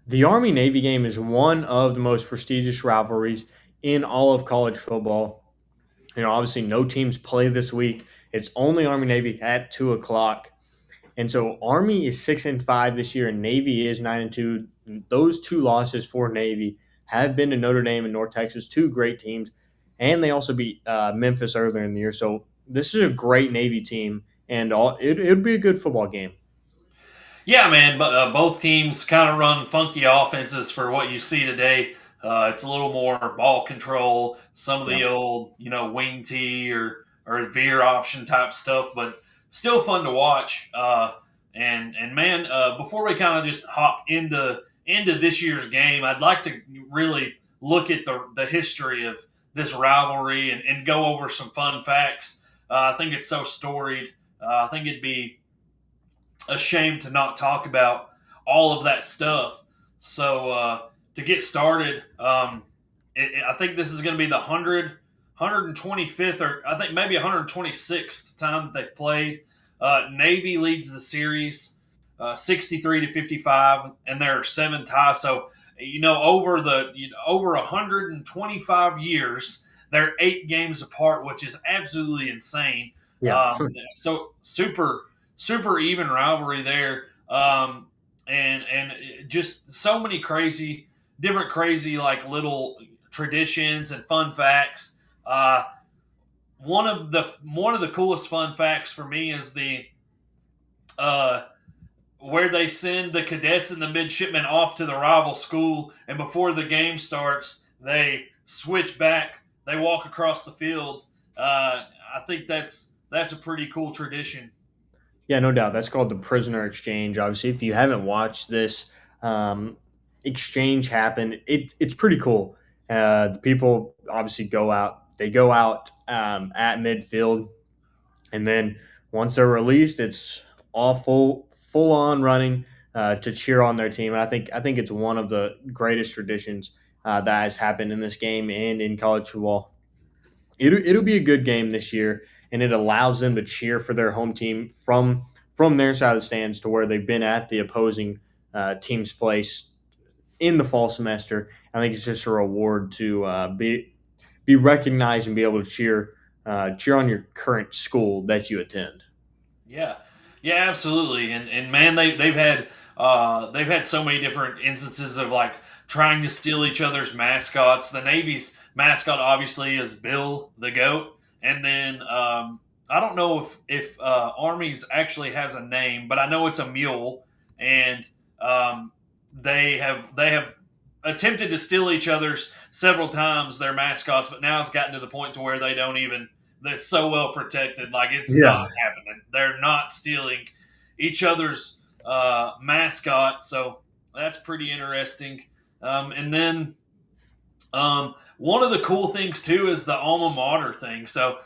The Army Navy game is one of the most prestigious rivalries in all of college football. Obviously, no teams play this week. It's only Army Navy at 2 o'clock. And so Army is 6-5 this year, and Navy is 9-2. Those two losses for Navy have been to Notre Dame and North Texas, two great teams, and they also beat Memphis earlier in the year. So this is a great Navy team, and it'd be a good football game. Yeah, man. But both teams kind of run funky offenses for what you see today. It's a little more ball control, some of Yeah. the old, wing tee or veer option type stuff, but still fun to watch. And man, before we kind of just hop into this year's game, I'd like to really look at the history of this rivalry and go over some fun facts. I think it's so storied. I think it'd be a shame to not talk about all of that stuff. So to get started, I think this is going to be the 125th, or I think maybe 126th time that they've played. Navy leads the series 63 to 55, and there are seven ties. So over 125 years, they're 8 games apart, which is absolutely insane. Yeah. So super even rivalry there, and just so many different crazy like little traditions and fun facts. One of the coolest fun facts for me is the uh, where they send the cadets and the midshipmen off to the rival school, and before the game starts, they switch back. They walk across the field. I think that's a pretty cool tradition. Yeah, no doubt. That's called the prisoner exchange. Obviously, if you haven't watched this um, exchange happen, it's pretty cool. The people obviously go out. They go out at midfield, and then once they're released, it's all full on running to cheer on their team. And I think it's one of the greatest traditions that has happened in this game and in college football. It'll be a good game this year, and it allows them to cheer for their home team from their side of the stands to where they've been at the opposing team's place in the fall semester. I think it's just a reward to be recognized and be able to cheer on your current school that you attend. Yeah, yeah, absolutely. And man, they've had so many different instances of like trying to steal each other's mascots. The Navy's mascot obviously is Bill the goat, and then I don't know if Army's actually has a name, but I know it's a mule, and um, they have attempted to steal each other's several times their mascots, but now it's gotten to the point to where they don't even that's so well protected. Like it's not Yeah. happening. They're not stealing each other's mascot. So that's pretty interesting. And then one of the cool things too is the alma mater thing. So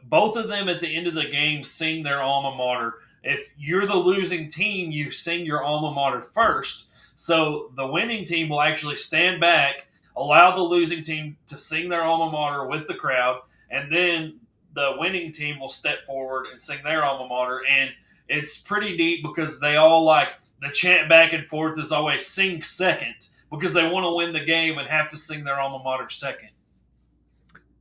both of them at the end of the game sing their alma mater. If you're the losing team, you sing your alma mater first. So the winning team will actually stand back, allow the losing team to sing their alma mater with the crowd, and then the winning team will step forward and sing their alma mater. And it's pretty neat because they all like the chant back and forth is always sing second because they want to win the game and have to sing their alma mater second.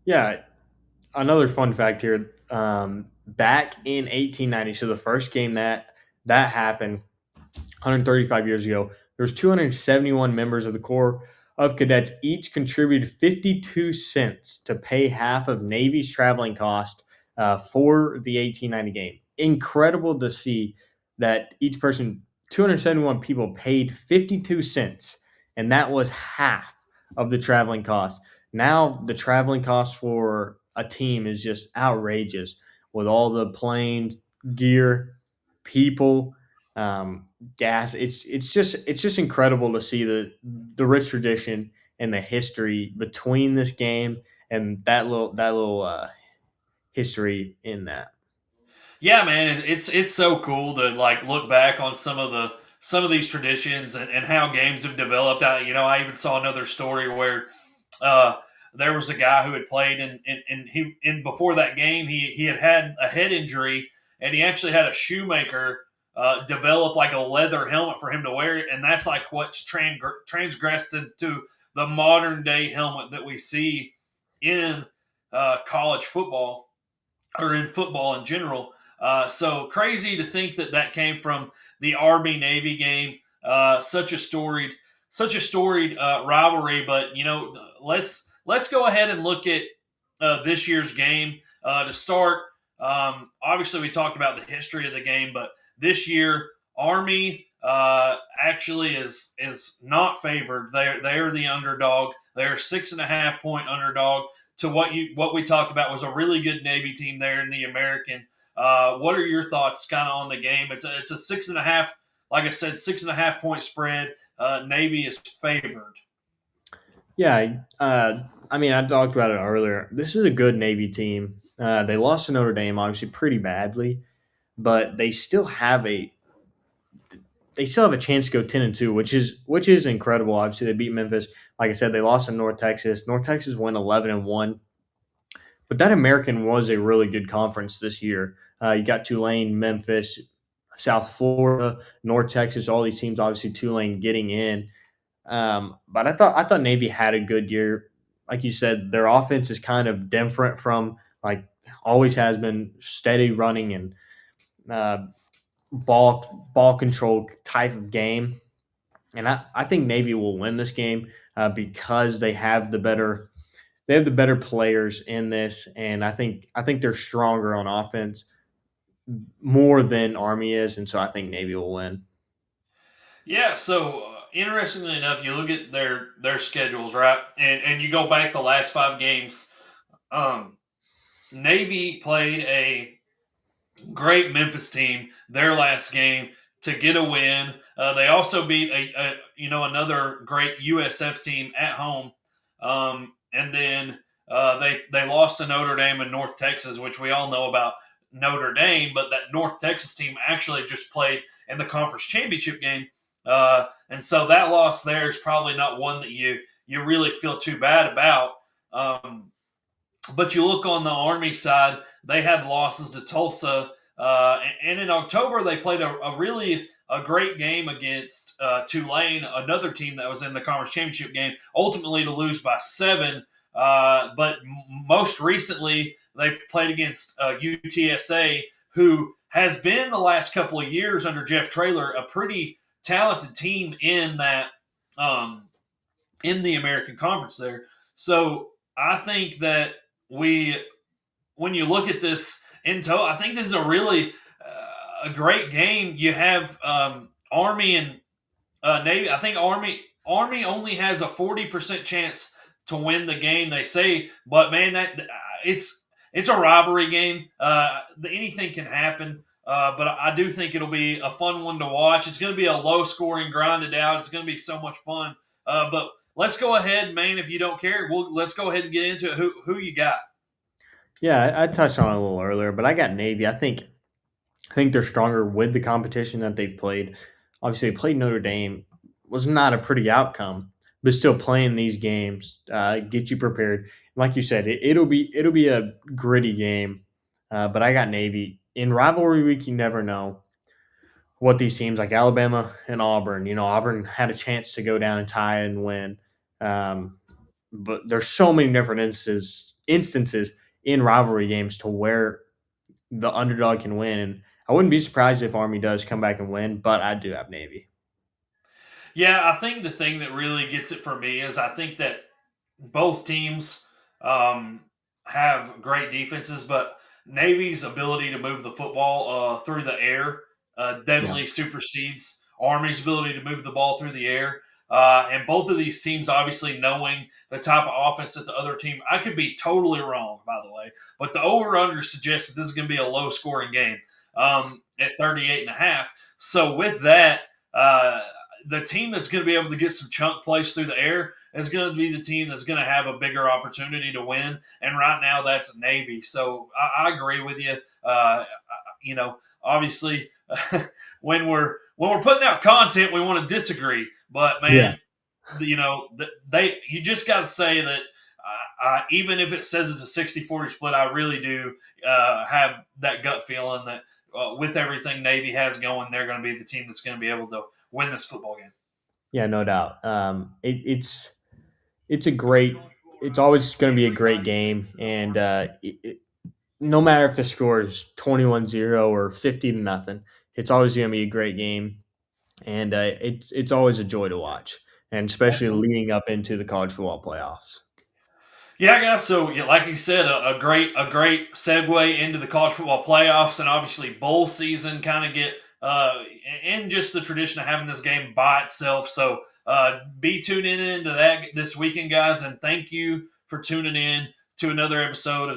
Yeah, another fun fact here. Back in 1890, so the first game that happened 135 years ago, there was 271 members of the Corps of Cadets. Each contributed 52 cents to pay half of Navy's traveling cost for the 1890 game. Incredible to see that each person, 271 people, paid 52 cents, and that was half of the traveling cost. Now the traveling cost for a team is just outrageous with all the planes, gear, people, gas. It's just incredible to see the rich tradition and the history between this game and that little history in that. Yeah, man, it's so cool to like look back on some of these traditions and how games have developed. I even saw another story where uh, there was a guy who had played and before that game he had a head injury and he actually had a shoemaker develop like a leather helmet for him to wear, and that's like what's transgressed into the modern day helmet that we see in college football or in football in general. So crazy to think that that came from the Army Navy game. Such a storied rivalry. But let's go ahead and look at this year's game to start. Obviously, we talked about the history of the game, but this year Army actually is not favored. They're the underdog. They're 6.5 point underdog to what we talked about was a really good Navy team there in the American. What are your thoughts kind of on the game? It's a 6.5, like I said, 6.5 point spread. Navy is favored. Yeah, I mean, I talked about it earlier. This is a good Navy team. They lost to Notre Dame, obviously, pretty badly, but they still have a chance to go 10-2, which is incredible. Obviously, they beat Memphis. Like I said, they lost to North Texas. North Texas went 11-1, but that American was a really good conference this year. You got Tulane, Memphis, South Florida, North Texas. All these teams, obviously, Tulane getting in. But I thought Navy had a good year. Like you said, their offense is kind of different from like always has been steady running and uh, ball control type of game. And I think Navy will win this game because they have the better players in this, and I think they're stronger on offense more than Army is, and so I think Navy will win. Yeah. So interestingly enough, you look at their schedules, right, and you go back the last 5 games. Um, Navy played a great Memphis team their last game to get a win. They also beat another great USF team at home, and then they lost to Notre Dame and North Texas, which we all know about Notre Dame, but that North Texas team actually just played in the conference championship game, and so that loss there is probably not one that you really feel too bad about. Um, but you look on the Army side, they had losses to Tulsa, and in October they played a really a great game against Tulane, another team that was in the conference championship game, ultimately to lose by 7. But most recently they played against UTSA, who has been the last couple of years under Jeff Traylor a pretty talented team in that um, in the American Conference there. So I think that we, when you look at this in total, I think this is a really a great game. You have Army and Navy. I think Army only has a 40% chance to win the game. They say, but man, that it's a rivalry game. Anything can happen. But I do think it'll be a fun one to watch. It's going to be a low scoring, grinded out. It's going to be so much fun. But let's go ahead, man. If you don't care, let's go ahead and get into it. Who you got? Yeah, I touched on it a little earlier, but I got Navy. I think they're stronger with the competition that they've played. Obviously, they played Notre Dame, was not a pretty outcome, but still playing these games get you prepared. Like you said, it'll be a gritty game, but I got Navy in rivalry week. You never know what these teams like Alabama and Auburn. Auburn had a chance to go down and tie and win, um, but there's so many different instances in rivalry games to where the underdog can win. And I wouldn't be surprised if Army does come back and win, but I do have Navy. Yeah, I think the thing that really gets it for me is I think that both teams um, have great defenses, but Navy's ability to move the football through the air Yeah. definitely supersedes Army's ability to move the ball through the air. And both of these teams, obviously knowing the type of offense that the other team, I could be totally wrong, by the way, but the over/under suggests that this is going to be a low-scoring game at 38.5. So with that, uh, the team that's going to be able to get some chunk plays through the air is going to be the team that's going to have a bigger opportunity to win. And right now, that's Navy. So I agree with you. Obviously, when we're putting out content, we want to disagree. But Yeah. man, you just got to say that. Even if it says it's a 60-40 split, I really do have that gut feeling that with everything Navy has going, they're going to be the team that's going to be able to win this football game. Yeah, no doubt. It's a great. It's always going to be a great game, and no matter if the score is 21-0 or 50-0, it's always going to be a great game, and it's always a joy to watch, and especially leading up into the college football playoffs. Yeah, guys. So, yeah, like you said, a great segue into the college football playoffs, and obviously bowl season kind of get and just the tradition of having this game by itself. So, be tuning into that this weekend, guys, and thank you for tuning in to another episode of